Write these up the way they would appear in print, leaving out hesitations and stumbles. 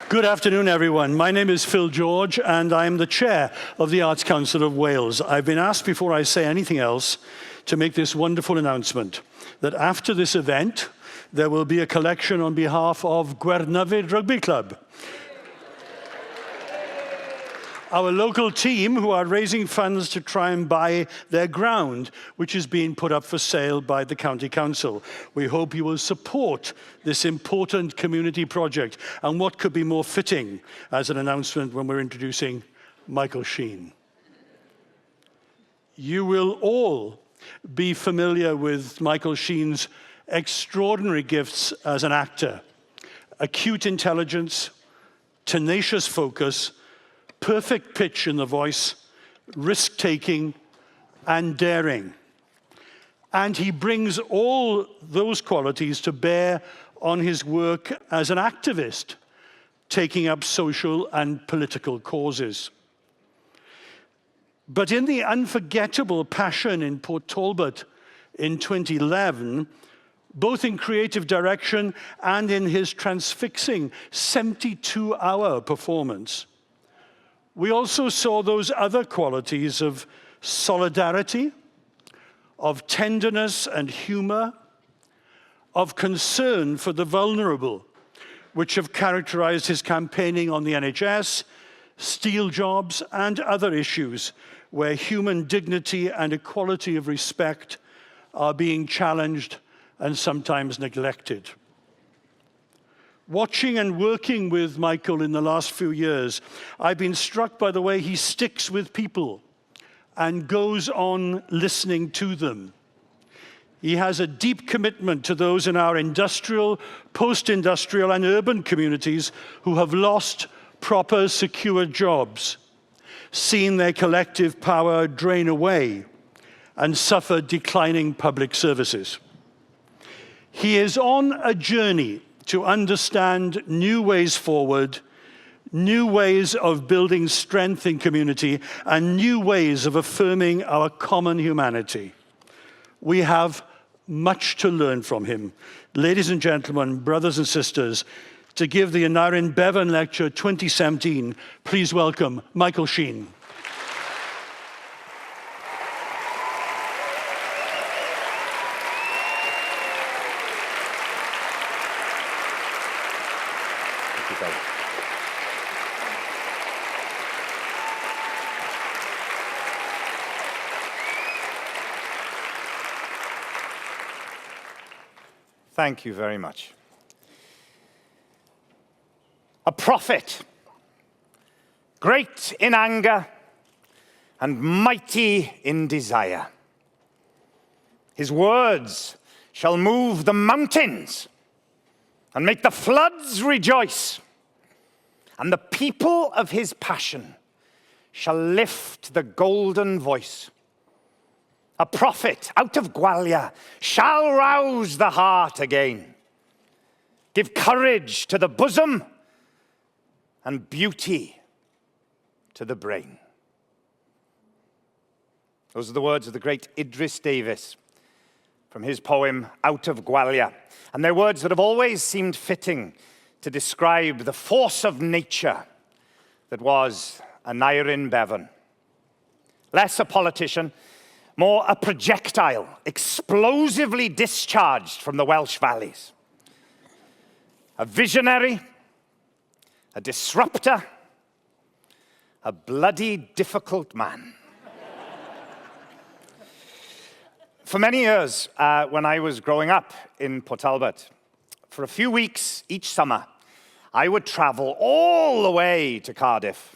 Good afternoon, everyone. My name is Phil George, and I am the chair of the Arts Council of Wales. I've been asked before I say anything else to make this wonderful announcement that after this event, there will be a collection on behalf of Gwernafydd Rugby Club. Our local team, who are raising funds to try and buy their ground, which is being put up for sale by the County Council. We hope you will support this important community project, and what could be more fitting as an announcement when we're introducing Michael Sheen. You will all be familiar with Michael Sheen's extraordinary gifts as an actor: acute intelligence, tenacious focus, perfect pitch in the voice, risk-taking, and daring. And he brings all those qualities to bear on his work as an activist, taking up social and political causes. But in the unforgettable Passion in Port Talbot in 2011, both in creative direction and in his transfixing 72-hour performance, we also saw those other qualities of solidarity, of tenderness and humor, of concern for the vulnerable, which have characterized his campaigning on the NHS, steel jobs, and other issues where human dignity and equality of respect are being challenged and sometimes neglected. Watching and working with Michael in the last few years, I've been struck by the way he sticks with people and goes on listening to them. He has a deep commitment to those in our industrial, post-industrial, and urban communities who have lost proper, secure jobs, seen their collective power drain away, and suffered declining public services. He is on a journey to understand new ways forward, new ways of building strength in community, and new ways of affirming our common humanity. We have much to learn from him. Ladies and gentlemen, brothers and sisters, to give the Aneurin Bevan Lecture 2017, please welcome Michael Sheen. Thank you very much. A prophet, great in anger and mighty in desire. His words shall move the mountains and make the floods rejoice. And the people of his passion shall lift the golden voice. A prophet out of Gwalia shall rouse the heart again, give courage to the bosom and beauty to the brain. Those are the words of the great Idris Davis from his poem Out of Gwalia. And they're words that have always seemed fitting to describe the force of nature that was Aneurin Bevan. Less a politician, more a projectile, explosively discharged from the Welsh valleys. A visionary, a disruptor, a bloody difficult man. For many years, when I was growing up in Port Talbot, for a few weeks each summer, I would travel all the way to Cardiff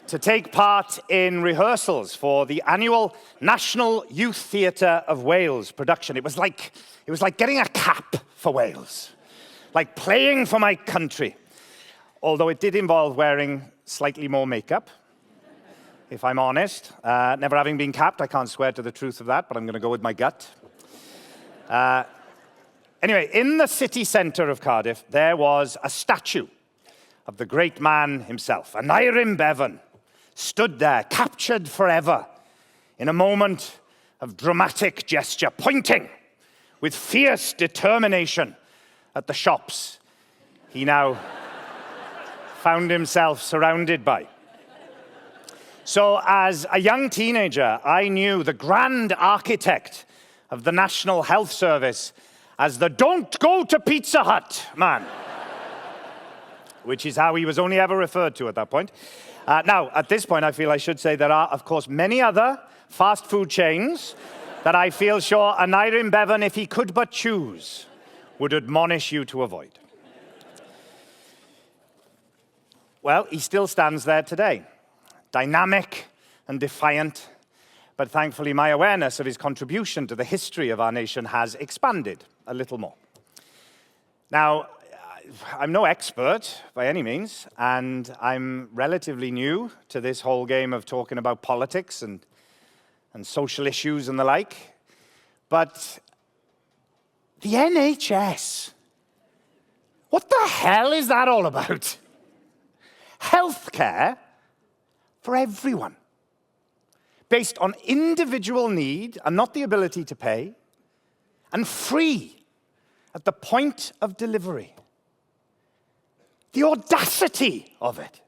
to take part in rehearsals for the annual National Youth Theatre of Wales production. It was like getting a cap for Wales, like playing for my country. Although it did involve wearing slightly more makeup, if I'm honest. Never having been capped, I can't swear to the truth of that, but I'm going to go with my gut. Anyway, in the city centre of Cardiff, there was a statue of the great man himself, Aneurin Bevan, stood there, captured forever, in a moment of dramatic gesture, pointing with fierce determination at the shops he now found himself surrounded by. So as a young teenager, I knew the grand architect of the National Health Service as the "don't go to Pizza Hut" man, which is how he was only ever referred to at that point. Now, at this point, I feel I should say there are, of course, many other fast food chains that I feel sure Aneurin Bevan, if he could but choose, would admonish you to avoid. Well, he still stands there today, dynamic and defiant, but thankfully my awareness of his contribution to the history of our nation has expanded a little more. Now, I'm no expert by any means, and I'm relatively new to this whole game of talking about politics and social issues and the like, but the NHS, what the hell is that all about? Healthcare for everyone, based on individual need and not the ability to pay, and free at the point of delivery. The audacity of it,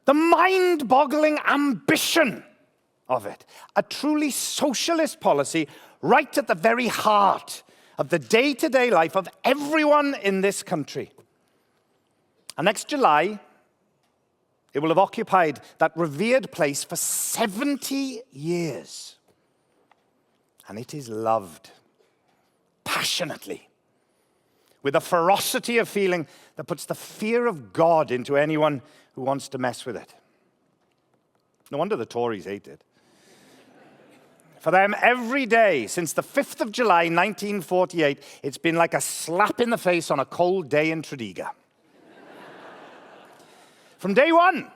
the mind-boggling ambition of it, a truly socialist policy right at the very heart of the day-to-day life of everyone in this country. And next July, it will have occupied that revered place for 70 years. And it is loved passionately, with a ferocity of feeling that puts the fear of God into anyone who wants to mess with it. No wonder the Tories hate it. For them, every day since the 5th of July, 1948, it's been like a slap in the face on a cold day in Tredegar. From day one,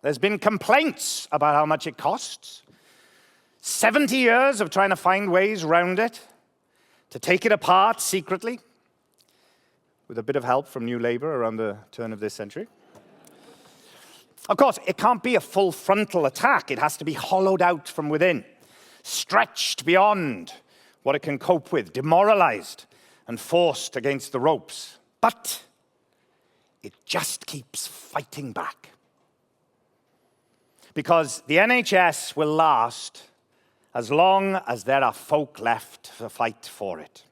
there's been complaints about how much it costs. 70 years of trying to find ways around it, to take it apart secretly, with a bit of help from New Labour around the turn of this century. Of course, it can't be a full frontal attack. It has to be hollowed out from within, stretched beyond what it can cope with, demoralized and forced against the ropes. But it just keeps fighting back. Because the NHS will last as long as there are folk left to fight for it.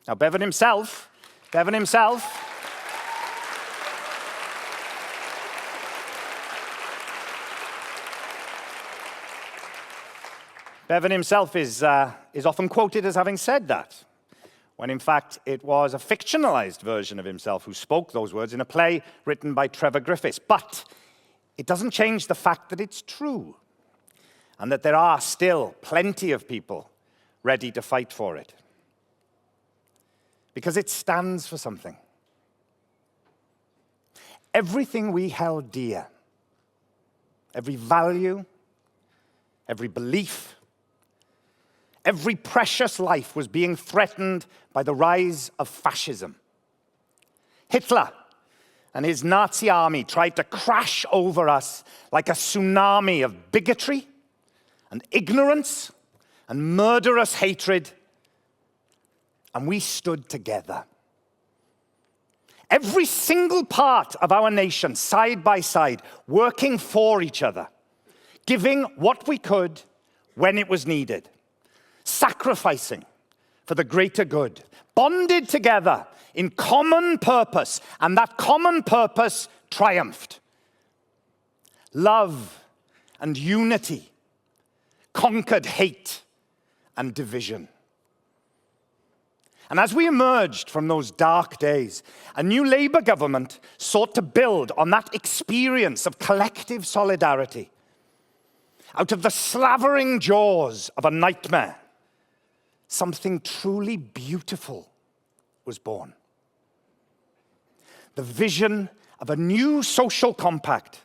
Now, Bevan himself is often quoted as having said that, when in fact it was a fictionalized version of himself who spoke those words in a play written by Trevor Griffiths. But it doesn't change the fact that it's true, and that there are still plenty of people ready to fight for it. Because it stands for something. Everything we held dear, every value, every belief, every precious life was being threatened by the rise of fascism. Hitler and his Nazi army tried to crash over us like a tsunami of bigotry and ignorance and murderous hatred, and we stood together. Every single part of our nation, side by side, working for each other, giving what we could when it was needed, sacrificing for the greater good, bonded together in common purpose, and that common purpose triumphed. Love and unity conquered hate and division. And as we emerged from those dark days, a new Labour government sought to build on that experience of collective solidarity. Out of the slavering jaws of a nightmare, something truly beautiful was born. The vision of a new social compact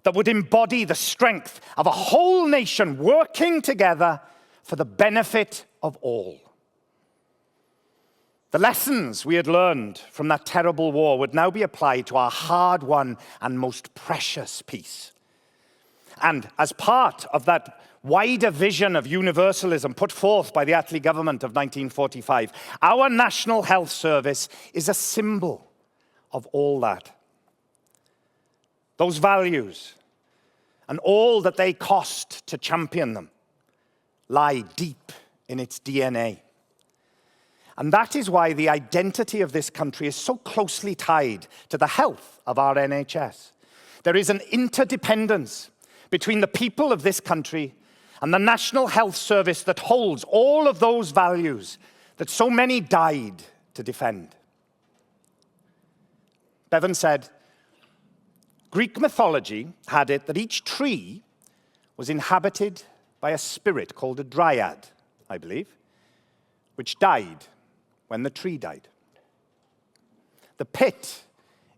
that would embody the strength of a whole nation working together for the benefit of all. The lessons we had learned from that terrible war would now be applied to our hard-won and most precious peace. And as part of that wider vision of universalism put forth by the Attlee government of 1945, our National Health Service is a symbol of all that. those values, and all that they cost to champion them, lie deep in its DNA. And that is why the identity of this country is so closely tied to the health of our NHS. There is an interdependence between the people of this country and the National Health Service that holds all of those values that so many died to defend. Bevan said, Greek mythology had it that each tree was inhabited by a spirit called a dryad, I believe, which died when the tree died. The pit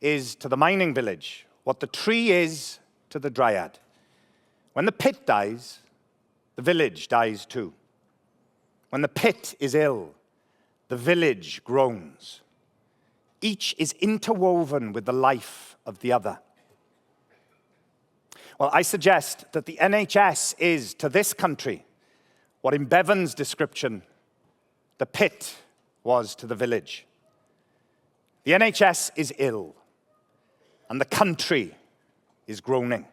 is to the mining village what the tree is to the dryad. When the pit dies, the village dies too. When the pit is ill, the village groans. Each is interwoven with the life of the other. Well, I suggest that the NHS is to this country what in Bevan's description the pit was to the village. The NHS is ill, and the country is groaning.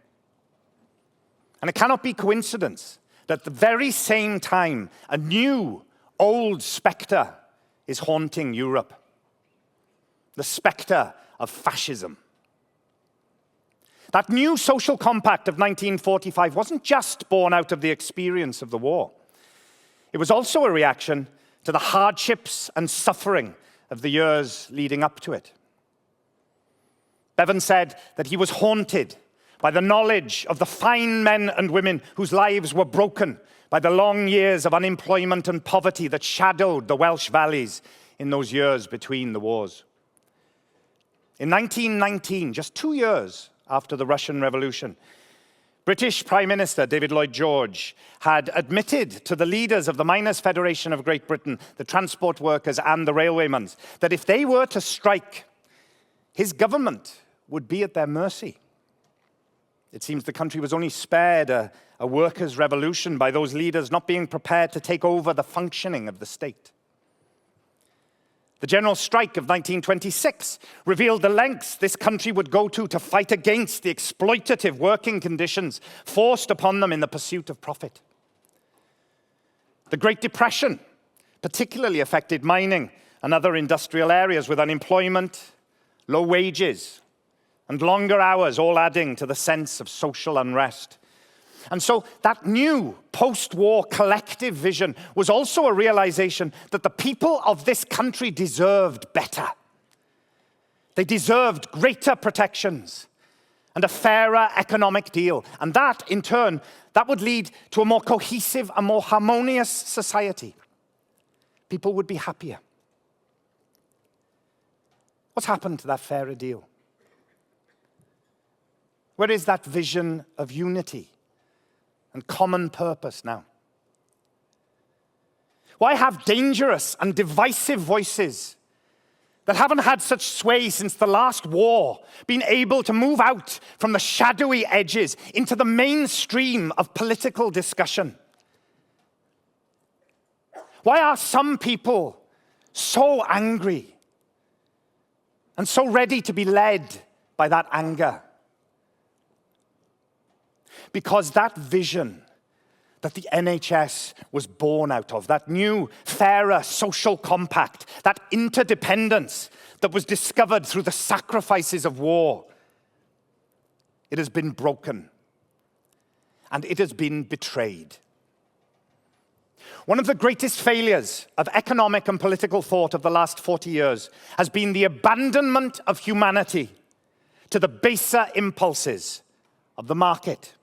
And it cannot be coincidence that at the very same time a new, old spectre is haunting Europe. The spectre of fascism. That new social compact of 1945 wasn't just born out of the experience of the war. It was also a reaction to the hardships and suffering of the years leading up to it. Bevan said that he was haunted by the knowledge of the fine men and women whose lives were broken by the long years of unemployment and poverty that shadowed the Welsh valleys in those years between the wars. In 1919, just 2 years after the Russian Revolution, British Prime Minister David Lloyd George had admitted to the leaders of the Miners' Federation of Great Britain, the transport workers and the railwaymen, that if they were to strike, his government would be at their mercy. It seems the country was only spared a workers' revolution by those leaders not being prepared to take over the functioning of the state. The general strike of 1926 revealed the lengths this country would go to fight against the exploitative working conditions forced upon them in the pursuit of profit. The Great Depression particularly affected mining and other industrial areas with unemployment, low wages, and longer hours, all adding to the sense of social unrest. And so that new post-war collective vision was also a realization that the people of this country deserved better. They deserved greater protections and a fairer economic deal. And that, in turn, that would lead to a more cohesive, a more harmonious society. People would be happier. What's happened to that fairer deal? Where is that vision of unity and common purpose now? Why have dangerous and divisive voices that haven't had such sway since the last war been able to move out from the shadowy edges into the mainstream of political discussion? Why are some people so angry and so ready to be led by that anger? Because that vision that the NHS was born out of, that new, fairer social compact, that interdependence that was discovered through the sacrifices of war, it has been broken and it has been betrayed. One of the greatest failures of economic and political thought of the last 40 years has been the abandonment of humanity to the baser impulses of the market.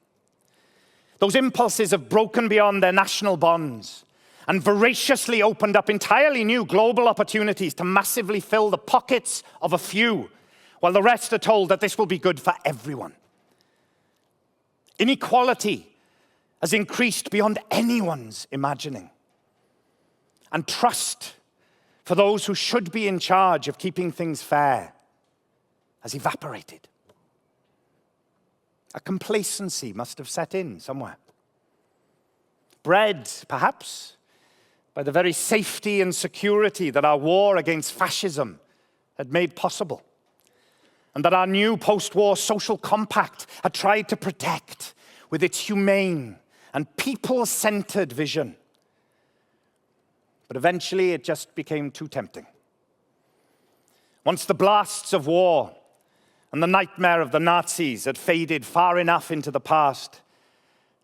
Those impulses have broken beyond their national bonds and voraciously opened up entirely new global opportunities to massively fill the pockets of a few, while the rest are told that this will be good for everyone. Inequality has increased beyond anyone's imagining. And trust for those who should be in charge of keeping things fair has evaporated. A complacency must have set in somewhere. Bred, perhaps, by the very safety and security that our war against fascism had made possible. and that our new post-war social compact had tried to protect with its humane and people-centered vision. But eventually it just became too tempting. Once the blasts of war and the nightmare of the Nazis had faded far enough into the past,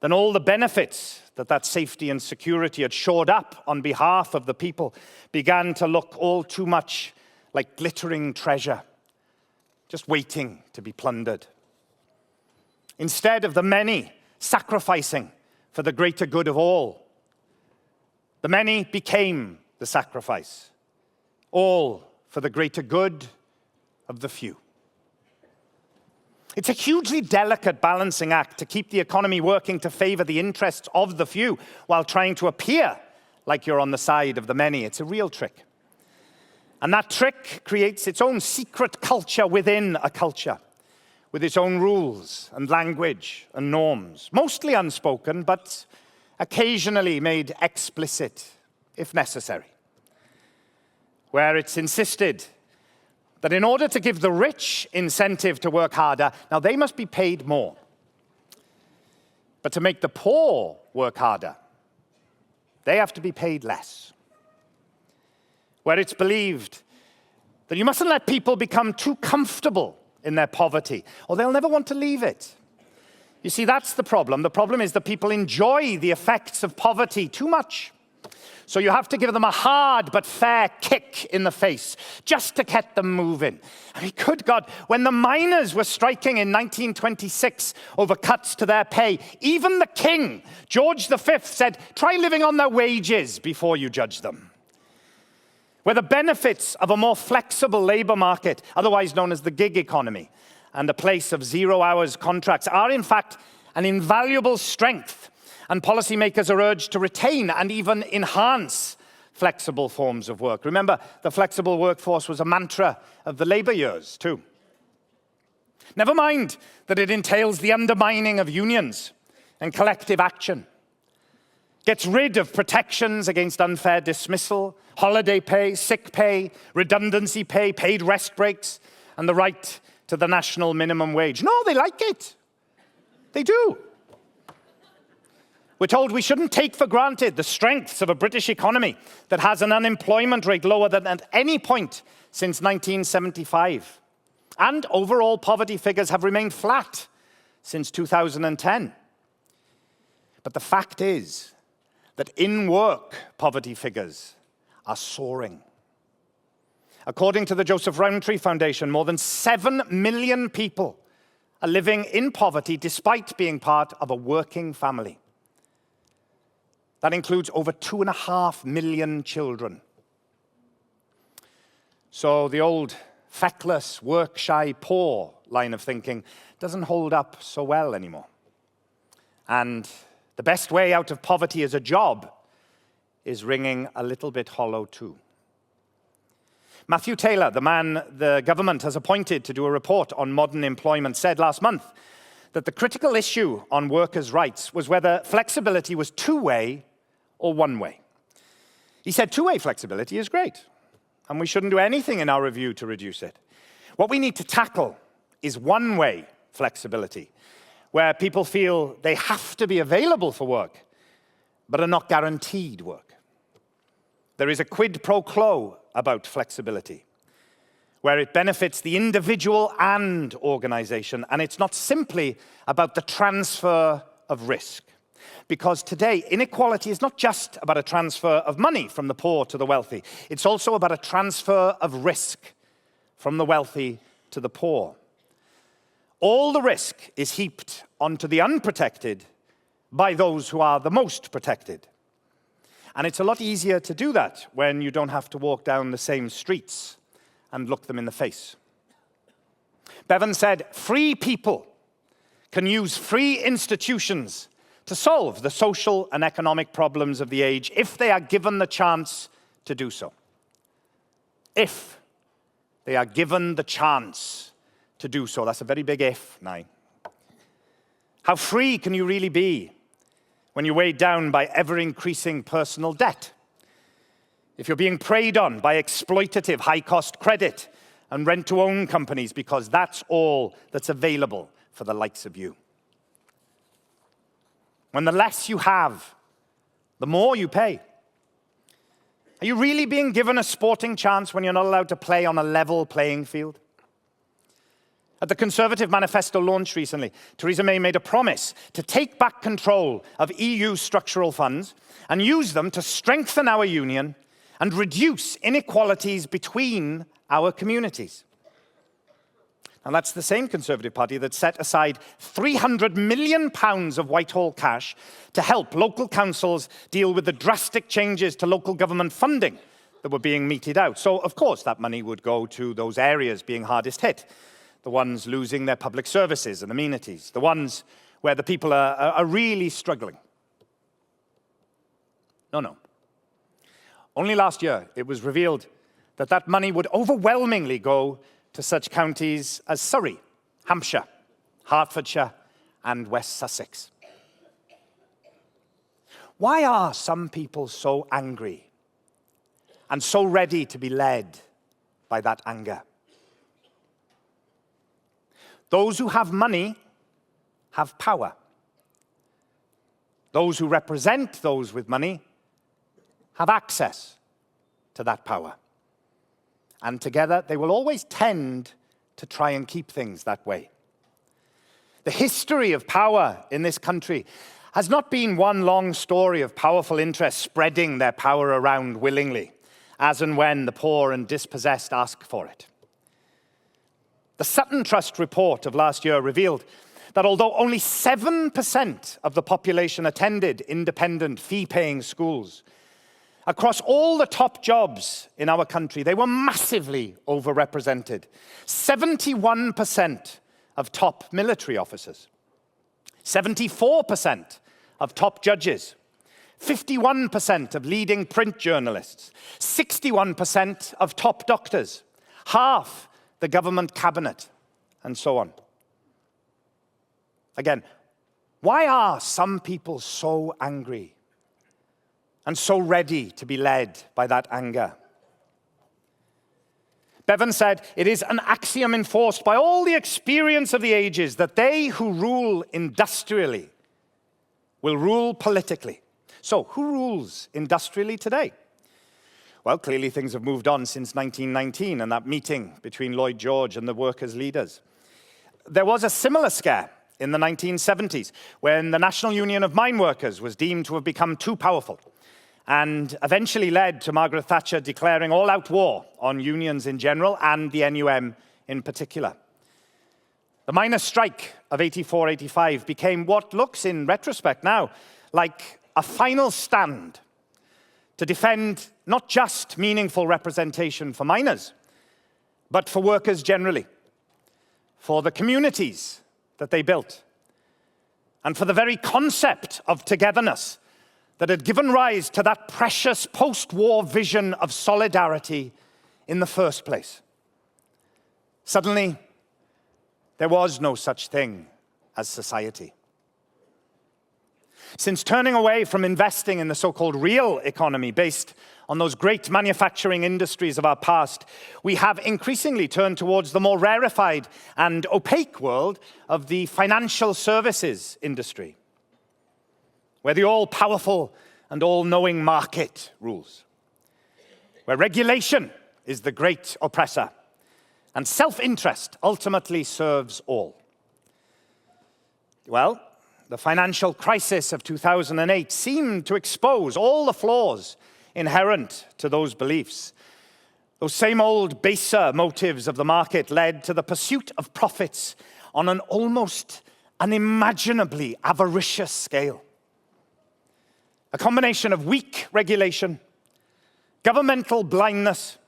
then all the benefits that safety and security had shored up on behalf of the people began to look all too much like glittering treasure, just waiting to be plundered. Instead of the many sacrificing for the greater good of all, the many became the sacrifice, all for the greater good of the few. It's a hugely delicate balancing act to keep the economy working to favor the interests of the few while trying to appear like you're on the side of the many. It's a real trick. And that trick creates its own secret culture within a culture, with its own rules and language and norms, mostly unspoken, but occasionally made explicit if necessary, where it's insisted that in order to give the rich incentive to work harder, now they must be paid more. But to make the poor work harder, they have to be paid less. Where it's believed that you mustn't let people become too comfortable in their poverty, or they'll never want to leave it. You see, that's the problem. The problem is that people enjoy the effects of poverty too much. So you have to give them a hard but fair kick in the face just to get them moving. I mean, good God, when the miners were striking in 1926 over cuts to their pay, even the king, George V, said, try living on their wages before you judge them. Where the benefits of a more flexible labor market, otherwise known as the gig economy, and a place of 0 hours contracts are in fact an invaluable strength. And policymakers are urged to retain and even enhance flexible forms of work. Remember, the flexible workforce was a mantra of the labor years, too. Never mind that it entails the undermining of unions and collective action. Gets rid of protections against unfair dismissal, holiday pay, sick pay, redundancy pay, paid rest breaks, and the right to the national minimum wage. No, they like it. They do. We're told we shouldn't take for granted the strengths of a British economy that has an unemployment rate lower than at any point since 1975. And overall poverty figures have remained flat since 2010. But the fact is that in-work poverty figures are soaring. According to the Joseph Rowntree Foundation, more than 7 million people are living in poverty despite being part of a working family. That includes over 2.5 million children. So the old feckless, work-shy, poor line of thinking doesn't hold up so well anymore. And the best way out of poverty as a job is ringing a little bit hollow too. Matthew Taylor, the man the government has appointed to do a report on modern employment, said last month that the critical issue on workers' rights was whether flexibility was two-way or one-way. He said two-way flexibility is great, and we shouldn't do anything in our review to reduce it. What we need to tackle is one-way flexibility, where people feel they have to be available for work, but are not guaranteed work. There is a quid pro quo about flexibility, where it benefits the individual and organization, and it's not simply about the transfer of risk. Because today, inequality is not just about a transfer of money from the poor to the wealthy. It's also about a transfer of risk from the wealthy to the poor. All the risk is heaped onto the unprotected by those who are the most protected. And it's a lot easier to do that when you don't have to walk down the same streets and look them in the face. Bevan said, free people can use free institutions to solve the social and economic problems of the age if they are given the chance to do so. If they are given the chance to do so. That's a very big if now. How free can you really be when you're weighed down by ever-increasing personal debt? If you're being preyed on by exploitative high-cost credit and rent-to-own companies because that's all that's available for the likes of you. When the less you have, the more you pay. Are you really being given a sporting chance when you're not allowed to play on a level playing field? At the Conservative Manifesto launch recently, Theresa May made a promise to take back control of EU structural funds and use them to strengthen our union and reduce inequalities between our communities. And that's the same Conservative Party that set aside £300 million of Whitehall cash to help local councils deal with the drastic changes to local government funding that were being meted out. So, of course, that money would go to those areas being hardest hit, the ones losing their public services and amenities, the ones where the people are really struggling. No. Only last year, it was revealed that that money would overwhelmingly go to such counties as Surrey, Hampshire, Hertfordshire, and West Sussex. Why are some people so angry and so ready to be led by that anger? Those who have money have power. Those who represent those with money have access to that power. And together, they will always tend to try and keep things that way. The history of power in this country has not been one long story of powerful interests spreading their power around willingly, as and when the poor and dispossessed ask for it. The Sutton Trust report of last year revealed that although only 7% of the population attended independent fee-paying schools, across all the top jobs in our country, they were massively overrepresented. 71% of top military officers, 74% of top judges, 51% of leading print journalists, 61% of top doctors, half the government cabinet, and so on. Again, why are some people so angry and so ready to be led by that anger? Bevan said, "It is an axiom enforced by all the experience of the ages that they who rule industrially will rule politically." So, who rules industrially today? Well, clearly things have moved on since 1919 and that meeting between Lloyd George and the workers' leaders. There was a similar scare in the 1970s when the National Union of Mine Workers was deemed to have become too powerful, and eventually led to Margaret Thatcher declaring all-out war on unions in general and the NUM in particular. The miners' strike of 84-85 became what looks, in retrospect now, like a final stand to defend not just meaningful representation for miners, but for workers generally, for the communities that they built, and for the very concept of togetherness that had given rise to that precious post-war vision of solidarity in the first place. Suddenly, there was no such thing as society. Since turning away from investing in the so-called real economy based on those great manufacturing industries of our past, we have increasingly turned towards the more rarefied and opaque world of the financial services industry, where the all-powerful and all-knowing market rules, where regulation is the great oppressor, and self-interest ultimately serves all. Well, the financial crisis of 2008 seemed to expose all the flaws inherent to those beliefs. Those same old baser motives of the market led to the pursuit of profits on an almost unimaginably avaricious scale. A combination of weak regulation, governmental blindness,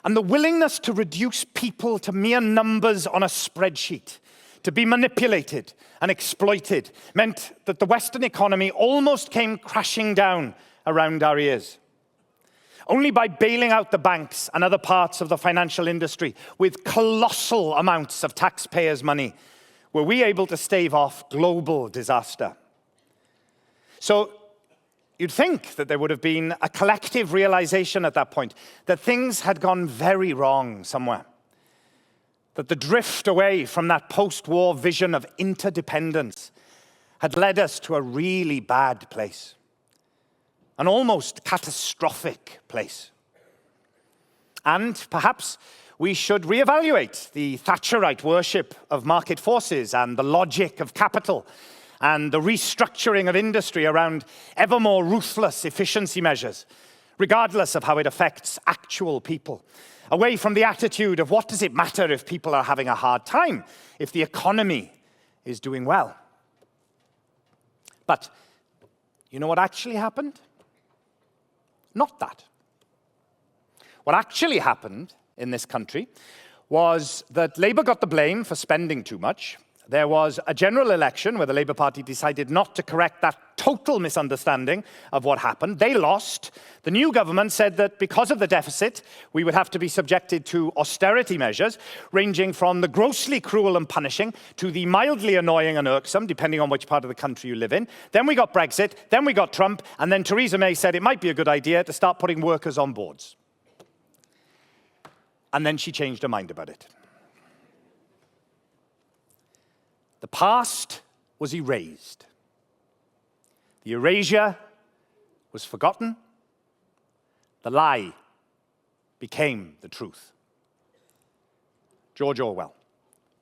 and the willingness to reduce people to mere numbers on a spreadsheet, to be manipulated and exploited, meant that the Western economy almost came crashing down around our ears. Only by bailing out the banks and other parts of the financial industry with colossal amounts of taxpayers' money were we able to stave off global disaster. So you'd think that there would have been a collective realization at that point that things had gone very wrong somewhere. that the drift away from that post-war vision of interdependence had led us to a really bad place, an almost catastrophic place. And perhaps we should reevaluate the Thatcherite worship of market forces and the logic of capital and the restructuring of industry around ever more ruthless efficiency measures, regardless of how it affects actual people. Away from the attitude of what does it matter if people are having a hard time, if the economy is doing well. But you know what actually happened? Not that. What actually happened in this country was that Labour got the blame for spending too much. There was a general election where the Labour Party decided not to correct that total misunderstanding of what happened. They lost. The new government said that because of the deficit, we would have to be subjected to austerity measures, ranging from the grossly cruel and punishing to the mildly annoying and irksome, depending on which part of the country you live in. Then we got Brexit, then we got Trump, and then Theresa May said it might be a good idea to start putting workers on boards. And then she changed her mind about it. The past was erased. The erasure was forgotten. The lie became the truth. George Orwell,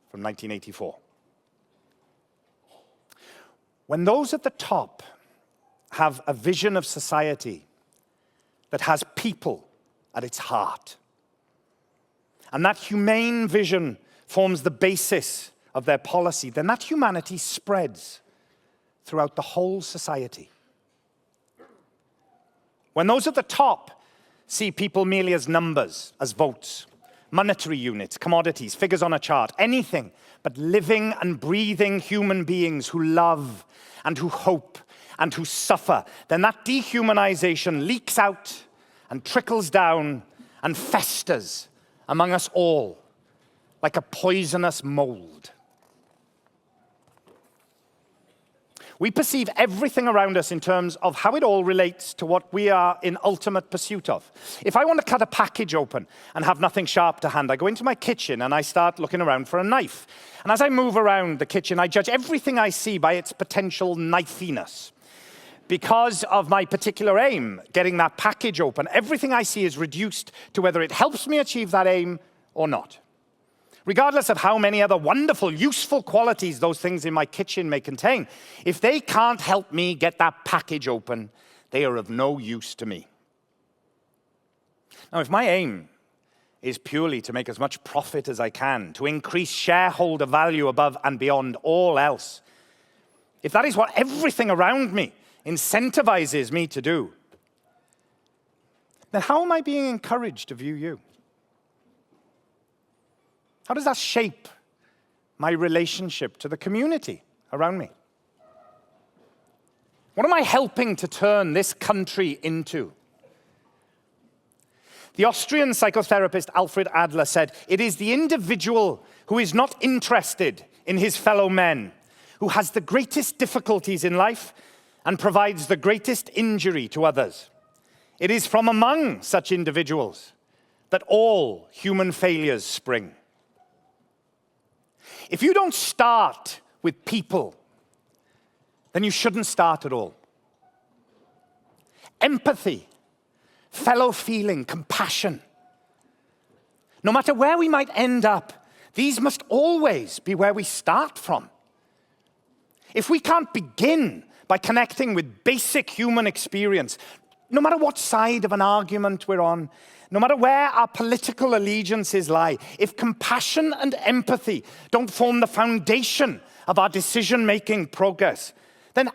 from 1984. When those at the top have a vision of society that has people at its heart, and that humane vision forms the basis of their policy, then that humanity spreads throughout the whole society. When those at the top see people merely as numbers, as votes, monetary units, commodities, figures on a chart, anything but living and breathing human beings who love and who hope and who suffer, then that dehumanization leaks out and trickles down and festers among us all like a poisonous mold. We perceive everything around us in terms of how it all relates to what we are in ultimate pursuit of. If I want to cut a package open and have nothing sharp to hand, I go into my kitchen and I start looking around for a knife. And as I move around the kitchen, I judge everything I see by its potential knifiness. Because of my particular aim, getting that package open, everything I see is reduced to whether it helps me achieve that aim or not. Regardless of how many other wonderful, useful qualities those things in my kitchen may contain, if they can't help me get that package open, they are of no use to me. Now, if my aim is purely to make as much profit as I can, to increase shareholder value above and beyond all else, if that is what everything around me incentivizes me to do, then how am I being encouraged to view you? How does that shape my relationship to the community around me? What am I helping to turn this country into? The Austrian psychotherapist Alfred Adler said, "It is the individual who is not interested in his fellow men, who has the greatest difficulties in life and provides the greatest injury to others. It is from among such individuals that all human failures spring." If you don't start with people, then you shouldn't start at all. Empathy, fellow feeling, compassion. No matter where we might end up, these must always be where we start from. If we can't begin by connecting with basic human experience, no matter what side of an argument we're on, no matter where our political allegiances lie, if compassion and empathy don't form the foundation of our decision-making progress, then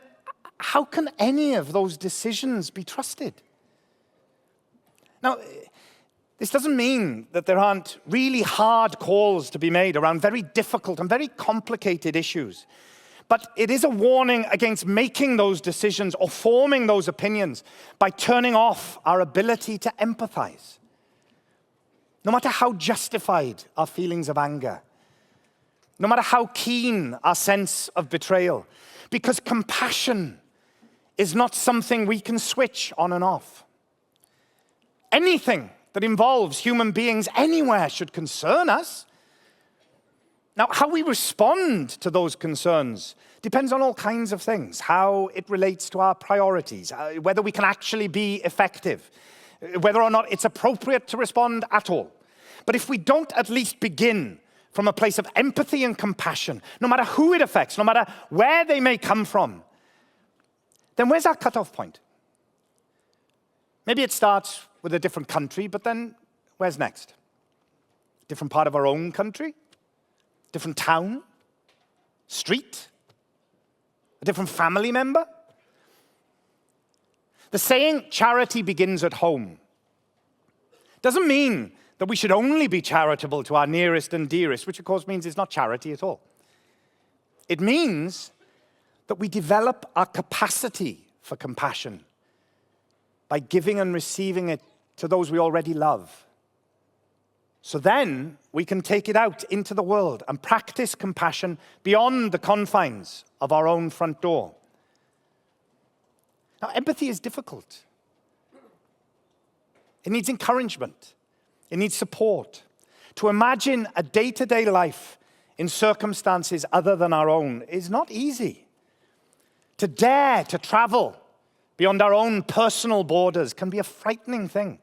how can any of those decisions be trusted? Now, this doesn't mean that there aren't really hard calls to be made around very difficult and very complicated issues. But it is a warning against making those decisions or forming those opinions by turning off our ability to empathize. No matter how justified our feelings of anger, no matter how keen our sense of betrayal, because compassion is not something we can switch on and off. Anything that involves human beings anywhere should concern us. Now, how we respond to those concerns depends on all kinds of things, how it relates to our priorities, whether we can actually be effective, whether or not it's appropriate to respond at all. But if we don't at least begin from a place of empathy and compassion, no matter who it affects, no matter where they may come from, then where's our cutoff point? Maybe it starts with a different country, but then where's next? Different part of our own country? Different town? Street? A different family member? The saying, charity begins at home, doesn't mean that we should only be charitable to our nearest and dearest, which of course means it's not charity at all. It means that we develop our capacity for compassion by giving and receiving it to those we already love. So then we can take it out into the world and practice compassion beyond the confines of our own front door. Now, empathy is difficult. It needs encouragement. It needs support. To imagine a day-to-day life in circumstances other than our own is not easy. To dare to travel beyond our own personal borders can be a frightening thing.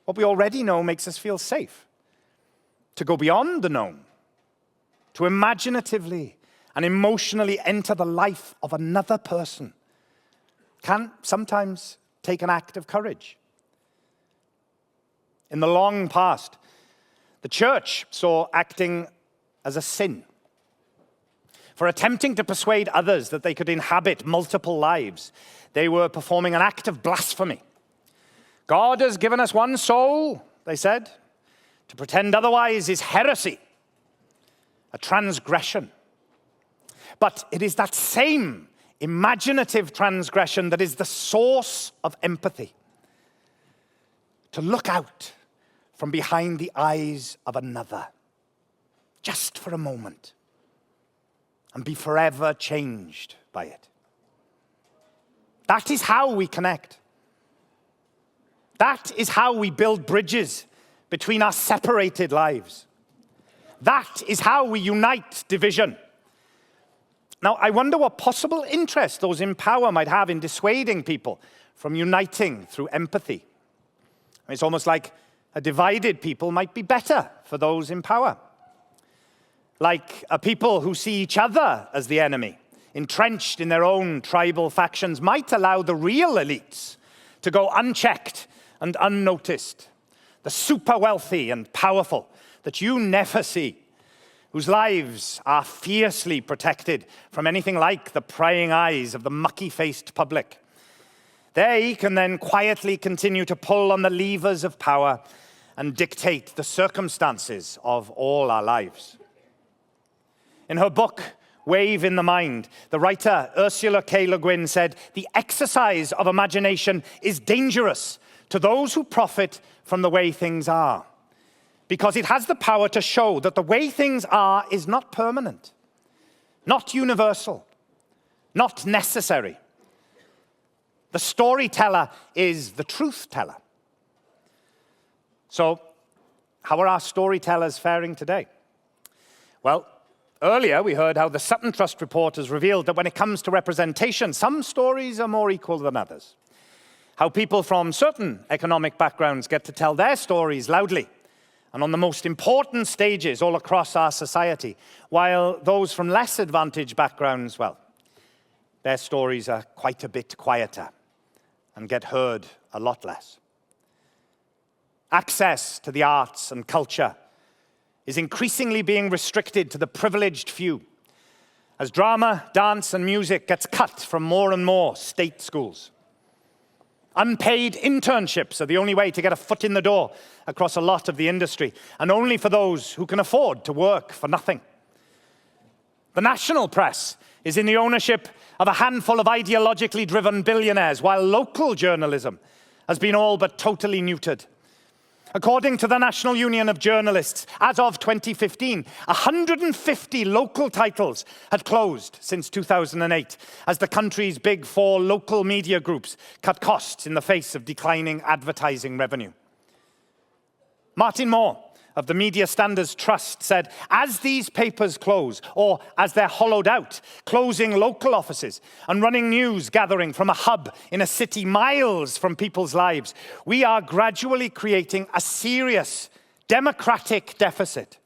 What we already know makes us feel safe. To go beyond the known, to imaginatively and emotionally enter the life of another person, can sometimes take an act of courage. In the long past, the church saw acting as a sin. For attempting to persuade others that they could inhabit multiple lives, they were performing an act of blasphemy. God has given us one soul, they said. To pretend otherwise is heresy, a transgression. But it is that same imaginative transgression that is the source of empathy. To look out from behind the eyes of another, just for a moment, and be forever changed by it. That is how we connect. That is how we build bridges between our separated lives. That is how we unite division. Now, I wonder what possible interest those in power might have in dissuading people from uniting through empathy. It's almost like a divided people might be better for those in power. Like a people who see each other as the enemy, entrenched in their own tribal factions, might allow the real elites to go unchecked and unnoticed. The super wealthy and powerful that you never see, whose lives are fiercely protected from anything like the prying eyes of the mucky-faced public. They can then quietly continue to pull on the levers of power and dictate the circumstances of all our lives. In her book, Wave in the Mind, the writer Ursula K. Le Guin said, "The exercise of imagination is dangerous to those who profit from the way things are, because it has the power to show that the way things are is not permanent, not universal, not necessary. The storyteller is the truth teller." So, how are our storytellers faring today? Well, earlier we heard how the Sutton Trust report has revealed that when it comes to representation, some stories are more equal than others. How people from certain economic backgrounds get to tell their stories loudly and on the most important stages all across our society, while those from less advantaged backgrounds, well, their stories are quite a bit quieter and get heard a lot less. Access to the arts and culture is increasingly being restricted to the privileged few, as drama, dance, and music gets cut from more and more state schools. Unpaid internships are the only way to get a foot in the door across a lot of the industry, and only for those who can afford to work for nothing. The national press is in the ownership of a handful of ideologically driven billionaires, while local journalism has been all but totally neutered. According to the National Union of Journalists, as of 2015, 150 local titles had closed since 2008, as the country's big four local media groups cut costs in the face of declining advertising revenue. Martin Moore of the Media Standards Trust said, as these papers close, or as they're hollowed out, closing local offices and running news gathering from a hub in a city miles from people's lives, we are gradually creating a serious democratic deficit.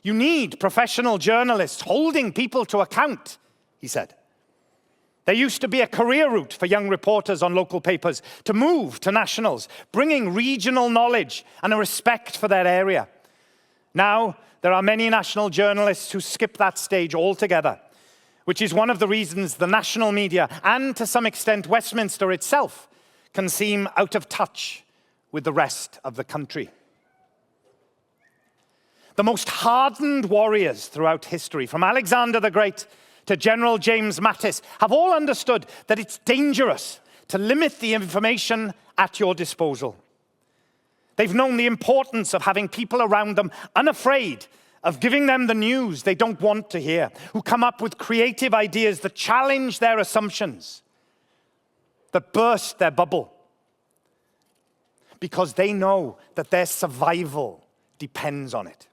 You need professional journalists holding people to account, he said. There used to be a career route for young reporters on local papers to move to nationals, bringing regional knowledge and a respect for their area. Now, there are many national journalists who skip that stage altogether, which is one of the reasons the national media, and to some extent Westminster itself, can seem out of touch with the rest of the country. The most hardened warriors throughout history, from Alexander the Great to General James Mattis, have all understood that it's dangerous to limit the information at your disposal. They've known the importance of having people around them unafraid of giving them the news they don't want to hear, who come up with creative ideas that challenge their assumptions, that burst their bubble, because they know that their survival depends on it.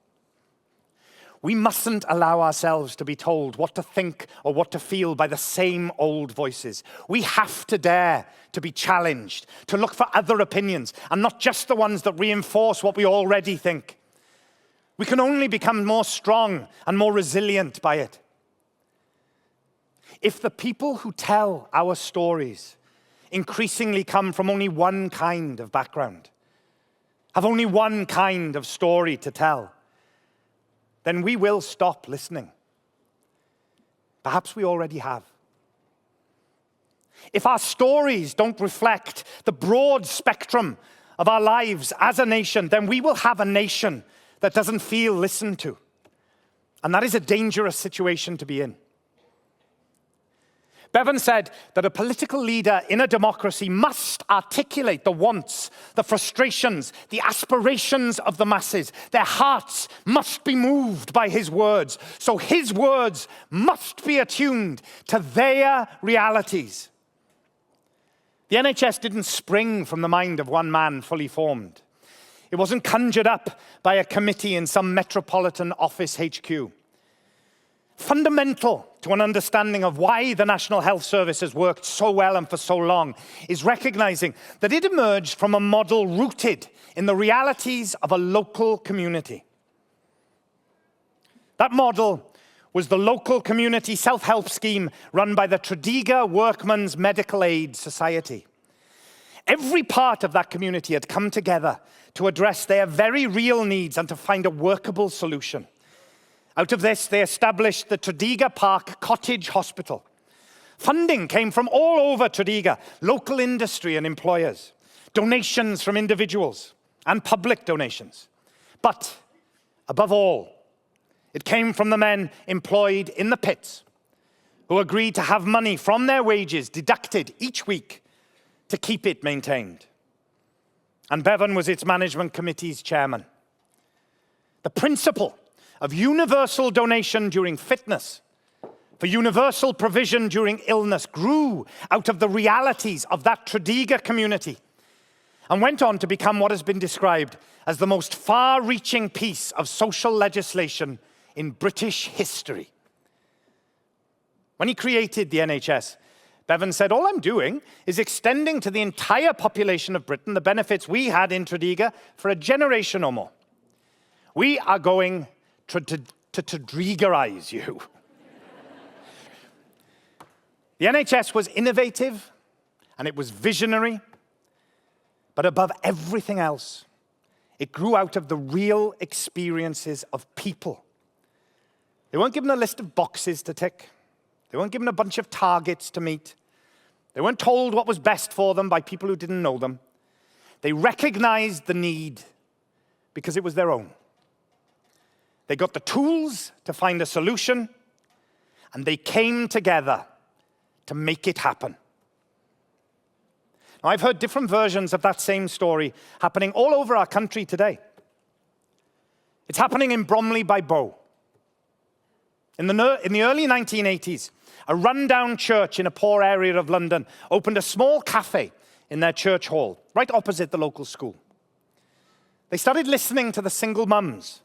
We mustn't allow ourselves to be told what to think or what to feel by the same old voices. We have to dare to be challenged, to look for other opinions, and not just the ones that reinforce what we already think. We can only become more strong and more resilient by it. If the people who tell our stories increasingly come from only one kind of background, have only one kind of story to tell, then we will stop listening. Perhaps we already have. If our stories don't reflect the broad spectrum of our lives as a nation, then we will have a nation that doesn't feel listened to. And that is a dangerous situation to be in. Bevan said that a political leader in a democracy must articulate the wants, the frustrations, the aspirations of the masses. Their hearts must be moved by his words. So his words must be attuned to their realities. The NHS didn't spring from the mind of one man fully formed. It wasn't conjured up by a committee in some metropolitan office HQ. Fundamental to an understanding of why the National Health Service has worked so well and for so long is recognizing that it emerged from a model rooted in the realities of a local community. That model was the local community self-help scheme run by the Tredegar Workmen's Medical Aid Society. Every part of that community had come together to address their very real needs and to find a workable solution. Out of this, they established the Tredegar Park Cottage Hospital. Funding came from all over Tredegar, local industry and employers, donations from individuals, and public donations. But above all, it came from the men employed in the pits, who agreed to have money from their wages deducted each week to keep it maintained. And Bevan was its management committee's chairman. The principle of universal donation during fitness, for universal provision during illness, grew out of the realities of that Tredegar community and went on to become what has been described as the most far-reaching piece of social legislation in British history. When he created the NHS, Bevan said, all I'm doing is extending to the entire population of Britain the benefits we had in Tredegar for a generation or more. We are going to Tredegarize you. The NHS was innovative and it was visionary, but above everything else, it grew out of the real experiences of people. They weren't given a list of boxes to tick. They weren't given a bunch of targets to meet. They weren't told what was best for them by people who didn't know them. They recognized the need because it was their own. They got the tools to find a solution, and they came together to make it happen. Now, I've heard different versions of that same story happening all over our country today. It's happening in Bromley by Bow. In the early 1980s, a rundown church in a poor area of London opened a small cafe in their church hall, right opposite the local school. They started listening to the single mums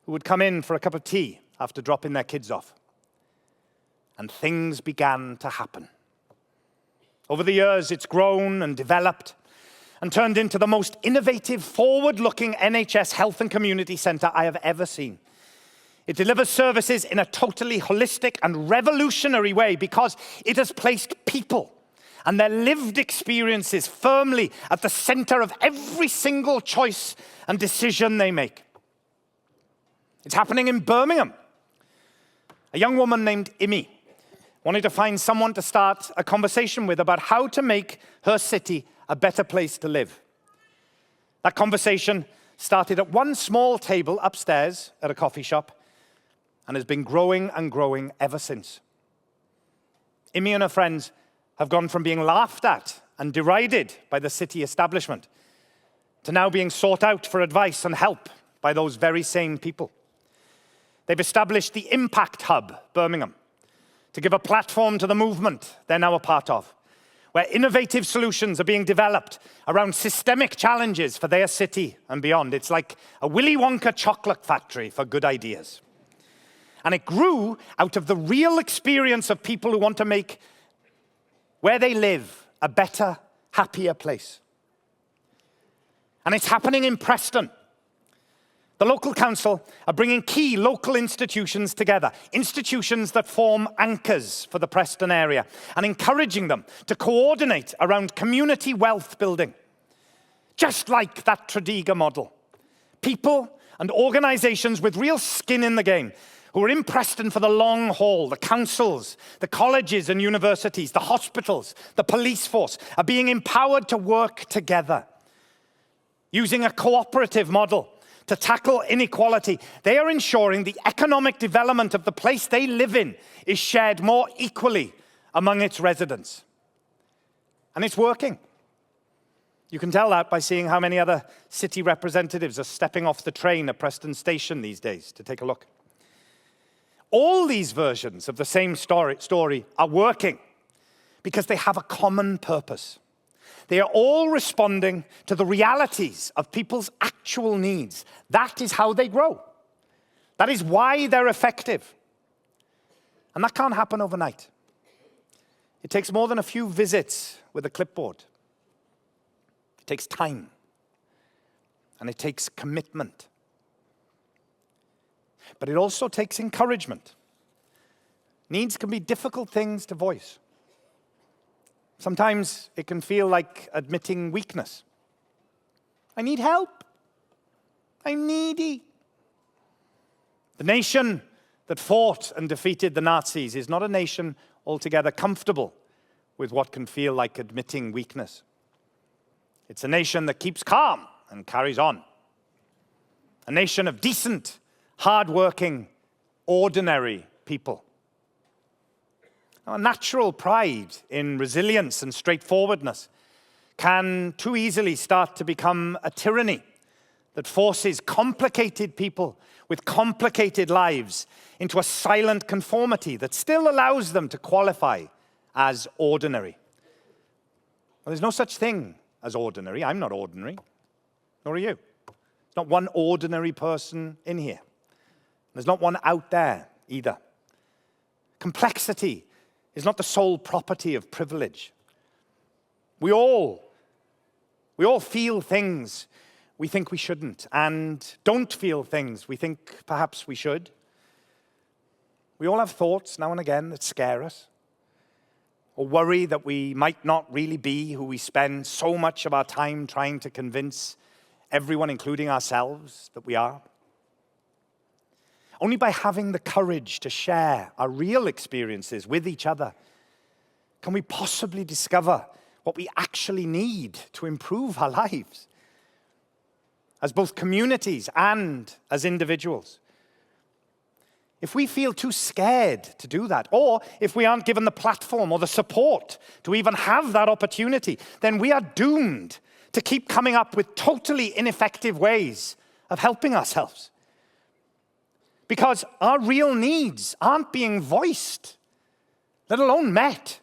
who would come in for a cup of tea after dropping their kids off. And things began to happen. Over the years, it's grown and developed and turned into the most innovative, forward-looking NHS health and community centre I have ever seen. It delivers services in a totally holistic and revolutionary way because it has placed people and their lived experiences firmly at the center of every single choice and decision they make. It's happening in Birmingham. A young woman named Imi wanted to find someone to start a conversation with about how to make her city a better place to live. That conversation started at one small table upstairs at a coffee shop and has been growing and growing ever since. Imi and her friends have gone from being laughed at and derided by the city establishment to now being sought out for advice and help by those very same people. They've established the Impact Hub, Birmingham, to give a platform to the movement they're now a part of, where innovative solutions are being developed around systemic challenges for their city and beyond. It's like a Willy Wonka chocolate factory for good ideas. And it grew out of the real experience of people who want to make where they live a better, happier place. And it's happening in Preston. The local council are bringing key local institutions together, institutions that form anchors for the Preston area, and encouraging them to coordinate around community wealth building. Just like that Tredegar model. People and organizations with real skin in the game, who are in Preston for the long haul, the councils, the colleges and universities, the hospitals, the police force, are being empowered to work together. Using a cooperative model to tackle inequality, they are ensuring the economic development of the place they live in is shared more equally among its residents. And it's working. You can tell that by seeing how many other city representatives are stepping off the train at Preston Station these days to take a look. All these versions of the same story are working because they have a common purpose. They are all responding to the realities of people's actual needs. That is how they grow. That is why they're effective. And that can't happen overnight. It takes more than a few visits with a clipboard. It takes time. And it takes commitment. But it also takes encouragement. Needs can be difficult things to voice. Sometimes it can feel like admitting weakness. I need help. I'm needy. The nation that fought and defeated the Nazis is not a nation altogether comfortable with what can feel like admitting weakness. It's a nation that keeps calm and carries on. A nation of decent, hard-working, ordinary people. A natural pride in resilience and straightforwardness can too easily start to become a tyranny that forces complicated people with complicated lives into a silent conformity that still allows them to qualify as ordinary. Well, there's no such thing as ordinary. I'm not ordinary, nor are you. There's not one ordinary person in here. There's not one out there either. Complexity is not the sole property of privilege. We all feel things we think we shouldn't, and don't feel things we think perhaps we should. We all have thoughts now and again that scare us, or worry that we might not really be who we spend so much of our time trying to convince everyone, including ourselves, that we are. Only by having the courage to share our real experiences with each other can we possibly discover what we actually need to improve our lives as both communities and as individuals. If we feel too scared to do that, or if we aren't given the platform or the support to even have that opportunity, then we are doomed to keep coming up with totally ineffective ways of helping ourselves. Because our real needs aren't being voiced, let alone met.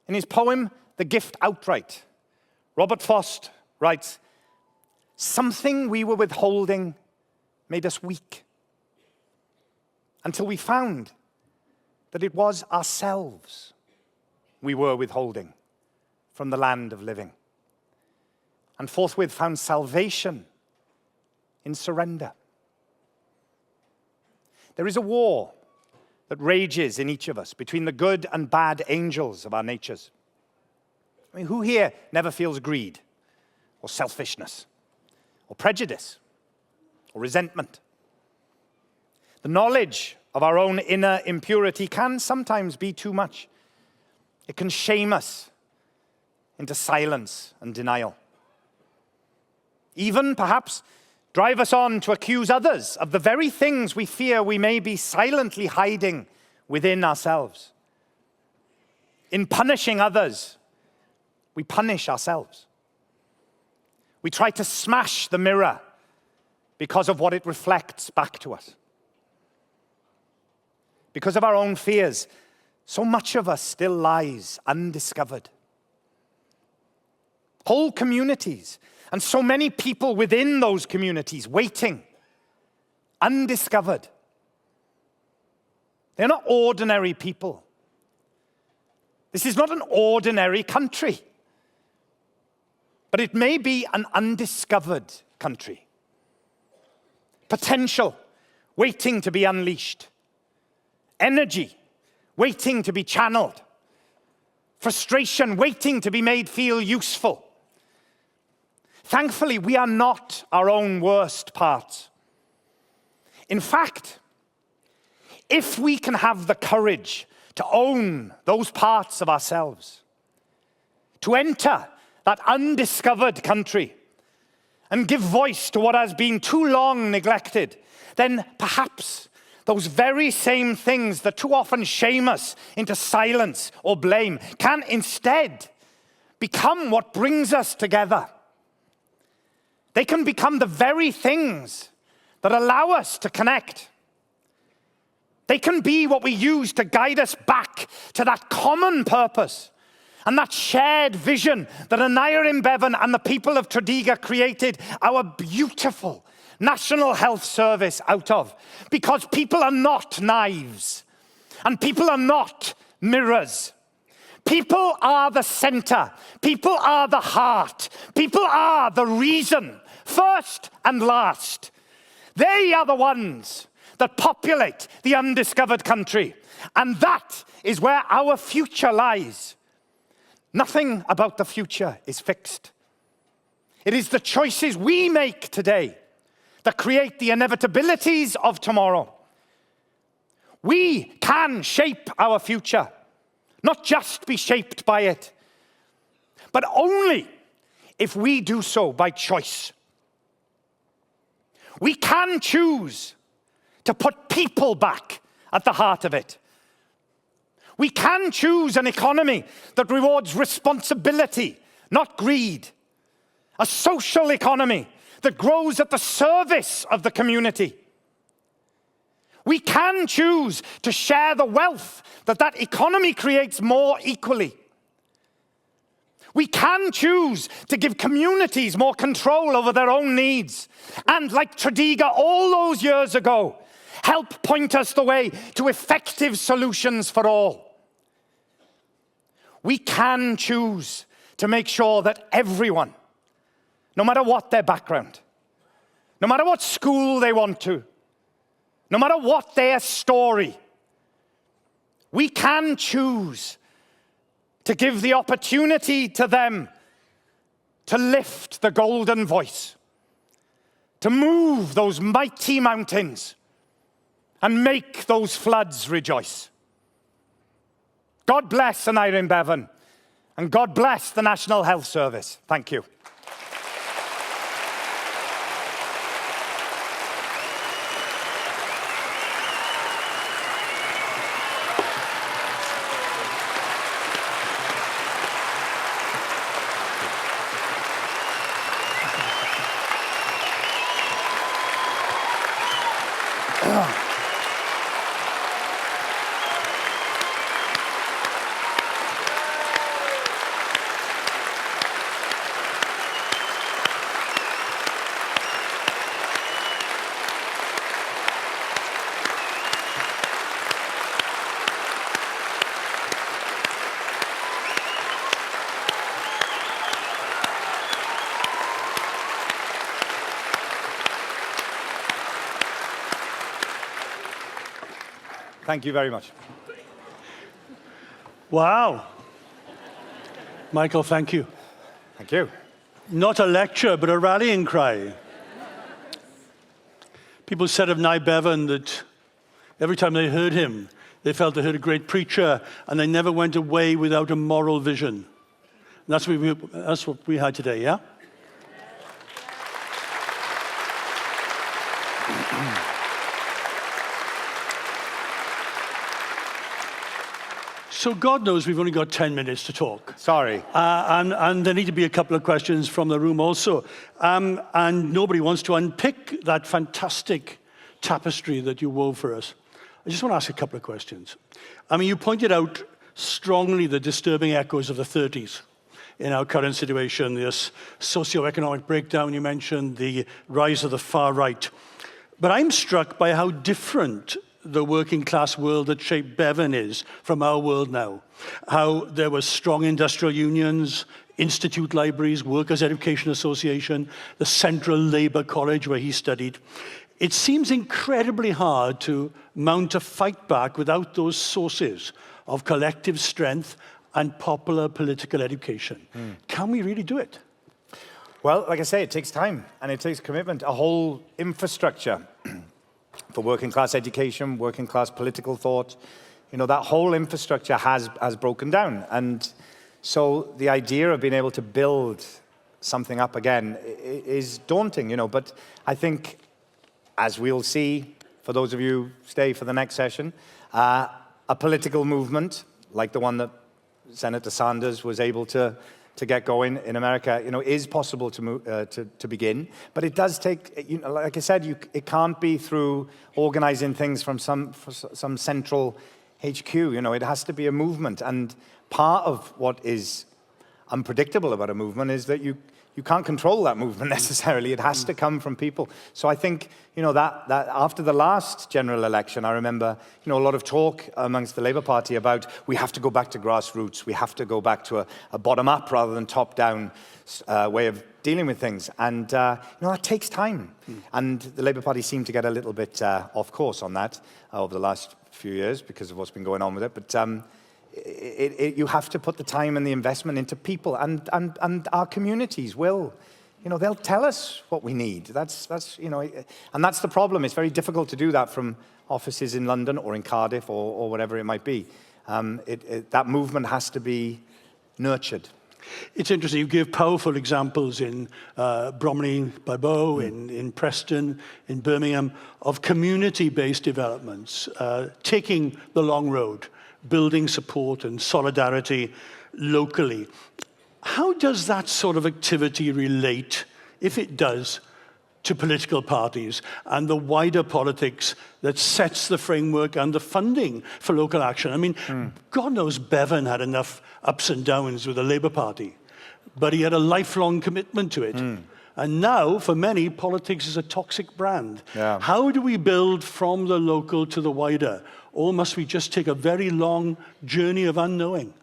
In his poem, The Gift Outright, Robert Frost writes, something we were withholding made us weak until we found that it was ourselves we were withholding from the land of living, and forthwith found salvation in surrender. There is a war that rages in each of us between the good and bad angels of our natures. I mean, who here never feels greed or selfishness or prejudice or resentment? The knowledge of our own inner impurity can sometimes be too much. It can shame us into silence and denial. Even, perhaps, drive us on to accuse others of the very things we fear we may be silently hiding within ourselves. In punishing others, we punish ourselves. We try to smash the mirror because of what it reflects back to us. Because of our own fears, so much of us still lies undiscovered. Whole communities, and so many people within those communities waiting, undiscovered. They're not ordinary people. This is not an ordinary country. But it may be an undiscovered country. Potential waiting to be unleashed. Energy waiting to be channeled. Frustration waiting to be made feel useful. Thankfully, we are not our own worst parts. In fact, if we can have the courage to own those parts of ourselves, to enter that undiscovered country and give voice to what has been too long neglected, then perhaps those very same things that too often shame us into silence or blame can instead become what brings us together. They can become the very things that allow us to connect. They can be what we use to guide us back to that common purpose and that shared vision that Aneurin, Bevan, and the people of Tredegar created our beautiful National Health Service out of. Because people are not knives, and people are not mirrors. People are the center. People are the heart. People are the reason, first and last. They are the ones that populate the undiscovered country. And that is where our future lies. Nothing about the future is fixed. It is the choices we make today that create the inevitabilities of tomorrow. We can shape our future, not just be shaped by it, but only if we do so by choice. We can choose to put people back at the heart of it. We can choose an economy that rewards responsibility, not greed. A social economy that grows at the service of the community. We can choose to share the wealth that economy creates more equally. We can choose to give communities more control over their own needs. And like Tredegar all those years ago, help point us the way to effective solutions for all. We can choose to make sure that everyone, no matter what their background, no matter what school they want to, no matter what their story, we can choose to give the opportunity to them to lift the golden voice, to move those mighty mountains and make those floods rejoice. God bless Aneurin, Bevan, and God bless the National Health Service. Thank you. Thank you very much. Wow. Michael, thank you. Thank you. Not a lecture, but a rallying cry. People said of Bevan that every time they heard him, they felt they heard a great preacher, and they never went away without a moral vision. And that's what we had today, yeah? So God knows we've only got 10 minutes to talk. Sorry. And there need to be a couple of questions from the room also. And nobody wants to unpick that fantastic tapestry that you wove for us. I just want to ask a couple of questions. I mean, you pointed out strongly the disturbing echoes of the 30s in our current situation, this socioeconomic breakdown you mentioned, the rise of the far right. But I'm struck by how different the working class world that shaped Bevan is from our world now. How there were strong industrial unions, institute libraries, Workers' Education Association, the Central Labour College where he studied. It seems incredibly hard to mount a fight back without those sources of collective strength and popular political education. Can we really do it? Well, like I say, it takes time and it takes commitment, a whole infrastructure for working class education, working class political thought. You know, that whole infrastructure has broken down. And so the idea of being able to build something up again is daunting, you know. But I think, as we'll see, for those of you who stay for the next session, a political movement like the one that Senator Sanders was able to get going in America, you know, is possible to begin. But it does take, you know, like I said, it can't be through organizing things from some central HQ. You know, it has to be a movement. And part of what is unpredictable about a movement is that you can't control that movement necessarily. It has to come from people. So I think, you know, that after the last general election, I remember, you know, a lot of talk amongst the Labour Party about we have to go back to grassroots. We have to go back to a bottom-up rather than top-down way of dealing with things. And, you know, that takes time. And the Labour Party seemed to get a little bit off course on that over the last few years because of what's been going on with it. But you have to put the time and the investment into people, and our communities will, you know, they'll tell us what we need. That's you know, and that's the problem. It's very difficult to do that from offices in London or in Cardiff or whatever it might be. That movement has to be nurtured. It's interesting. You give powerful examples in Bromley by Bow, in Preston, in Birmingham, of community-based developments, taking the long road, building support and solidarity locally. How does that sort of activity relate, if it does, to political parties and the wider politics that sets the framework and the funding for local action? I mean, God knows Bevan had enough ups and downs with the Labour Party, but he had a lifelong commitment to it. And now, for many, politics is a toxic brand. Yeah. How do we build from the local to the wider? Or must we just take a very long journey of unknowing?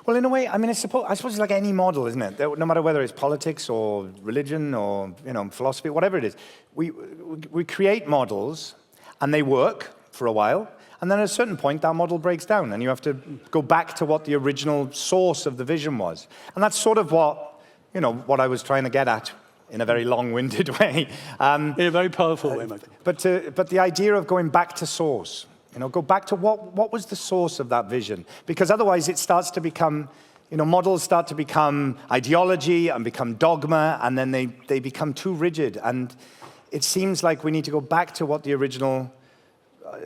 Well, in a way, I mean, I suppose it's like any model, isn't it? No matter whether it's politics or religion or, you know, philosophy, whatever it is. We create models, and they work for a while, and then at a certain point, that model breaks down, and you have to go back to what the original source of the vision was. And that's sort of what, you know, what I was trying to get at in a very long-winded way. In a very powerful way, Michael. But the idea of going back to source, you know, go back to what was the source of that vision? Because otherwise it starts to become, you know, models start to become ideology and become dogma, and then they become too rigid. And it seems like we need to go back to what the original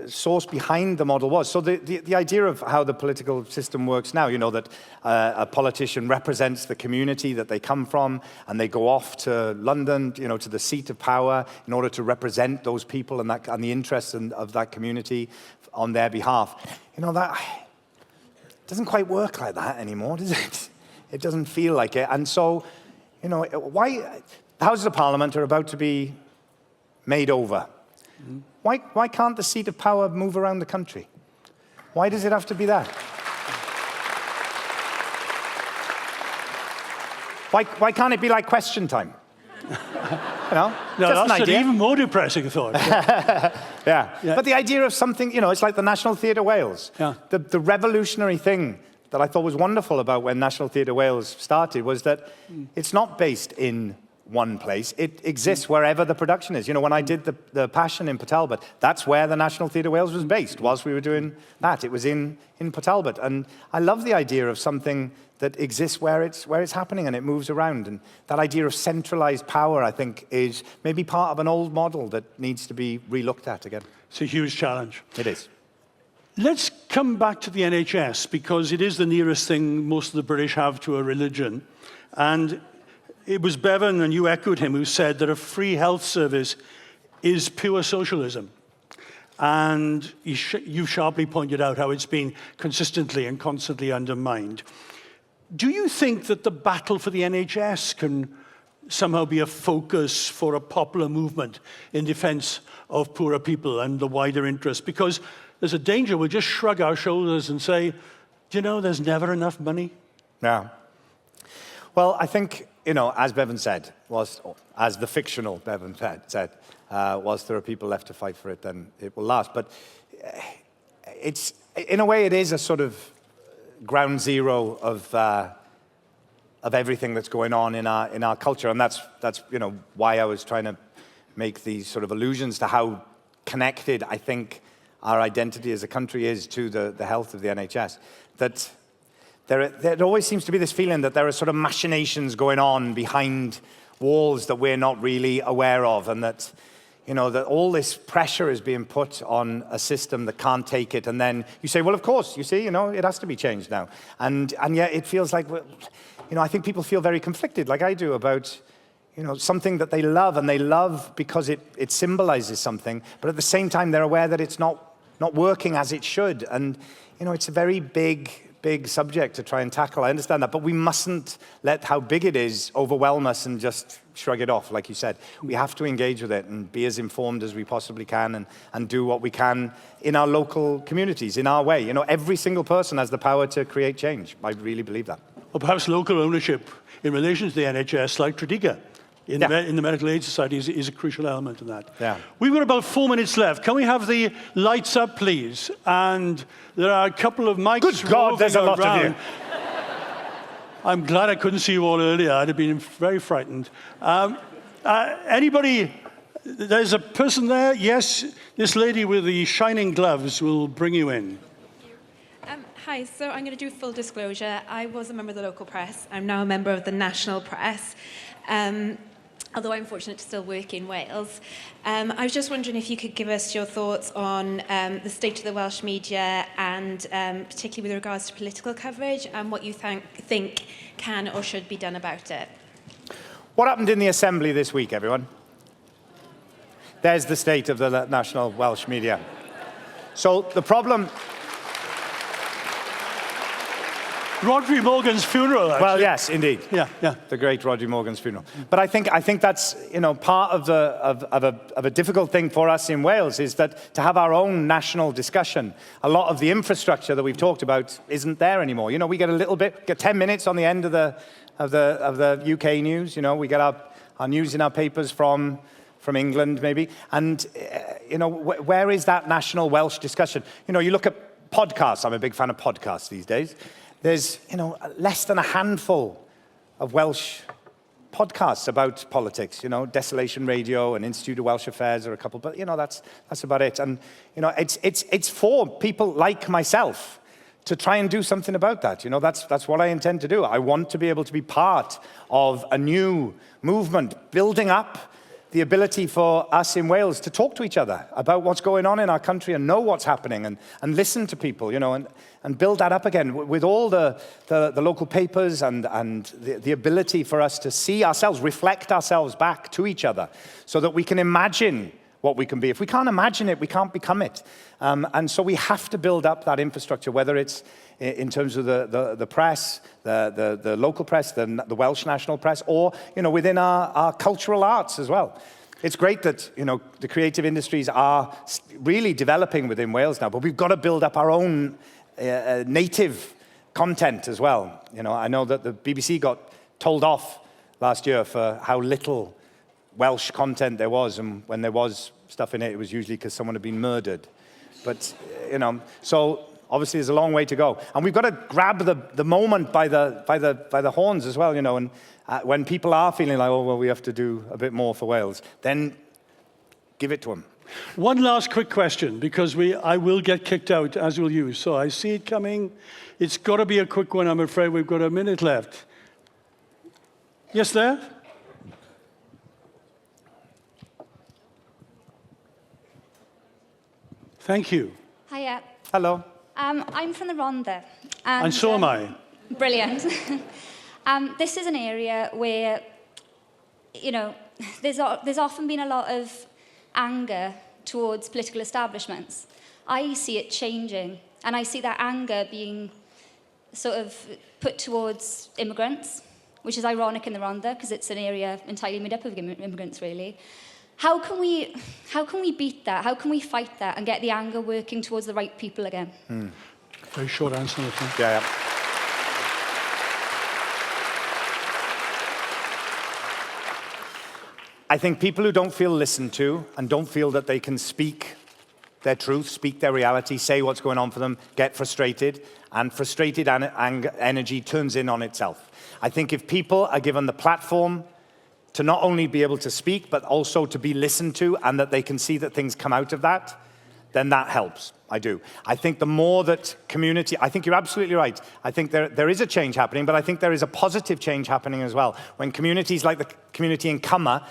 source behind the model was. So the idea of how the political system works now, you know, that a politician represents the community that they come from, and they go off to London, you know, to the seat of power in order to represent those people and the interests of that community on their behalf. You know, that doesn't quite work like that anymore, does it? It doesn't feel like it. And so, you know, why the Houses of Parliament are about to be made over. Why can't the seat of power move around the country? Why does it have to be that? Why can't it be like Question Time? No, just an that's an idea. even more depressing thought. Yeah. But the idea of something, it's like the National Theatre Wales. Yeah. The revolutionary thing that I thought was wonderful about when National Theatre Wales started was that it's not based in one place. It exists wherever the production is. When I did the Passion in Port Talbot, that's where the National Theatre Wales was based, whilst we were doing that. It was in Port Talbot. And I love the idea of something that exists where it's happening and it moves around. And that idea of centralized power, I think, is maybe part of an old model that needs to be relooked at again. It's a huge challenge. It is. Let's come back to the NHS, because it is the nearest thing most of the British have to a religion. And it was Bevan, and you echoed him, who said that a free health service is pure socialism. And you sharply pointed out how it's been consistently and constantly undermined. Do you think that the battle for the NHS can somehow be a focus for a popular movement in defense of poorer people and the wider interest? Because there's a danger we'll just shrug our shoulders and say, there's never enough money. Yeah. Well, I think, as Bevan said, as the fictional Bevan said, whilst there are people left to fight for it, then it will last. But it's, in a way, it is a sort of ground zero of everything that's going on in our culture. And that's why I was trying to make these sort of allusions to how connected I think our identity as a country is to the health of the NHS. That there always seems to be this feeling that there are sort of machinations going on behind walls that we're not really aware of, and that that all this pressure is being put on a system that can't take it. And then you say, well, of course, it has to be changed now. And yet it feels like, I think people feel very conflicted, like I do, about something that they love, and they love because it symbolizes something, but at the same time they're aware that it's not working as it should. And it's a very big subject to try and tackle. I understand that, but we mustn't let how big it is overwhelm us and just shrug it off, like you said. We have to engage with it and be as informed as we possibly can, and do what we can in our local communities, in our way. Every single person has the power to create change. I really believe that. Or perhaps local ownership in relation to the NHS, like Tredegar in the Medical Aid Society, is a crucial element in that. Yeah. We've got about 4 minutes left. Can we have the lights up, please? And there are a couple of mics. Good God, there's a lot around. of you. I'm glad I couldn't see you all earlier. I'd have been very frightened. Anybody? There's a person there. Yes, this lady with the shining gloves will bring you in. Hi, so I'm going to do full disclosure. I was a member of the local press. I'm now a member of the national press, although I'm fortunate to still work in Wales. I was just wondering if you could give us your thoughts on the state of the Welsh media, and particularly with regards to political coverage, and what you think can or should be done about it. What happened in the Assembly this week, everyone? There's the state of the national Welsh media. So the problem... Rodri Morgan's funeral, actually. Well, yes, indeed. Yeah. The great Rodri Morgan's funeral. But I think that's part of a difficult thing for us in Wales, is that to have our own national discussion, a lot of the infrastructure that we've talked about isn't there anymore. We get a little bit, get 10 minutes on the end of the UK news. We get our news in our papers from England, maybe. And where is that national Welsh discussion? You look at podcasts. I'm a big fan of podcasts these days. There's, less than a handful of Welsh podcasts about politics. Desolation Radio and Institute of Welsh Affairs are a couple, but that's about it. And it's for people like myself to try and do something about that. That's what I intend to do. I want to be able to be part of a new movement, building up the ability for us in Wales to talk to each other about what's going on in our country, and know what's happening, and listen to people, and build that up again with all the local papers, and the ability for us to see ourselves, reflect ourselves back to each other, so that we can imagine what we can be. If we can't imagine it, we can't become it. And so we have to build up that infrastructure, whether it's in terms of the press, the local press, the Welsh national press, or within our cultural arts as well. It's great that the creative industries are really developing within Wales now, but we've got to build up our own native content as well. I know that the BBC got told off last year for how little Welsh content there was, and when there was stuff in it, it was usually because someone had been murdered. But, so obviously there's a long way to go. And we've got to grab the moment by the horns as well, and when people are feeling like, oh, well, we have to do a bit more for Wales, then give it to them. One last quick question, because I will get kicked out, as will you. So I see it coming. It's got to be a quick one, I'm afraid. We've got a minute left. Yes, there? Thank you. Hiya. Hello. I'm from the Rhondda. And so am I. Brilliant. This is an area where, there's often been a lot of anger towards political establishments. I see it changing, and I see that anger being sort of put towards immigrants, which is ironic in the Rhondda, because it's an area entirely made up of immigrants, really. How can we beat that? How can we fight that and get the anger working towards the right people again? Very short answer, I think. Yeah. I think people who don't feel listened to and don't feel that they can speak their truth, speak their reality, say what's going on for them, get frustrated, and frustrated energy turns in on itself. I think if people are given the platform to not only be able to speak, but also to be listened to, and that they can see that things come out of that, then that helps. I do. I think the more that community, I think you're absolutely right. I think there is a change happening, but I think there is a positive change happening as well. When communities like the community in Cummer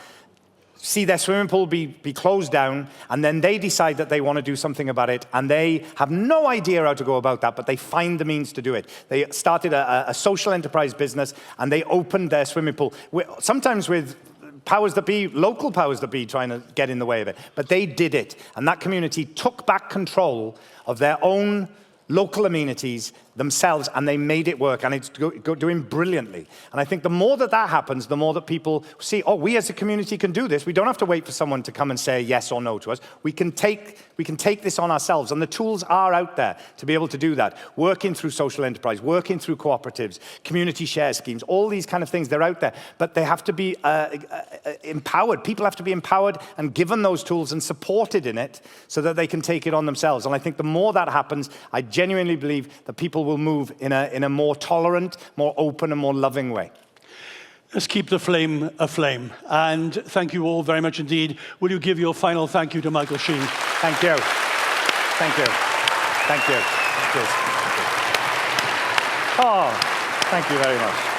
see their swimming pool be closed down, and then they decide that they want to do something about it, and they have no idea how to go about that, but they find the means to do it. They started a social enterprise business, and they opened their swimming pool, sometimes with powers that be, local powers that be, trying to get in the way of it. But they did it, and that community took back control of their own local amenities themselves, and they made it work, and it's doing brilliantly. And I think the more that happens, the more that people see, oh, we as a community can do this. We don't have to wait for someone to come and say yes or no to us. We can take this on ourselves, and the tools are out there to be able to do that. Working through social enterprise, working through cooperatives, community share schemes, all these kind of things, they're out there, but they have to be empowered. People have to be empowered and given those tools and supported in it so that they can take it on themselves. And I think the more that happens, I genuinely believe that people will move in a more tolerant, more open, and more loving way. Let's keep the flame aflame. And thank you all very much indeed. Will you give your final thank you to Michael Sheen? Thank you. Thank you. Thank you. Cheers. Oh, thank you very much.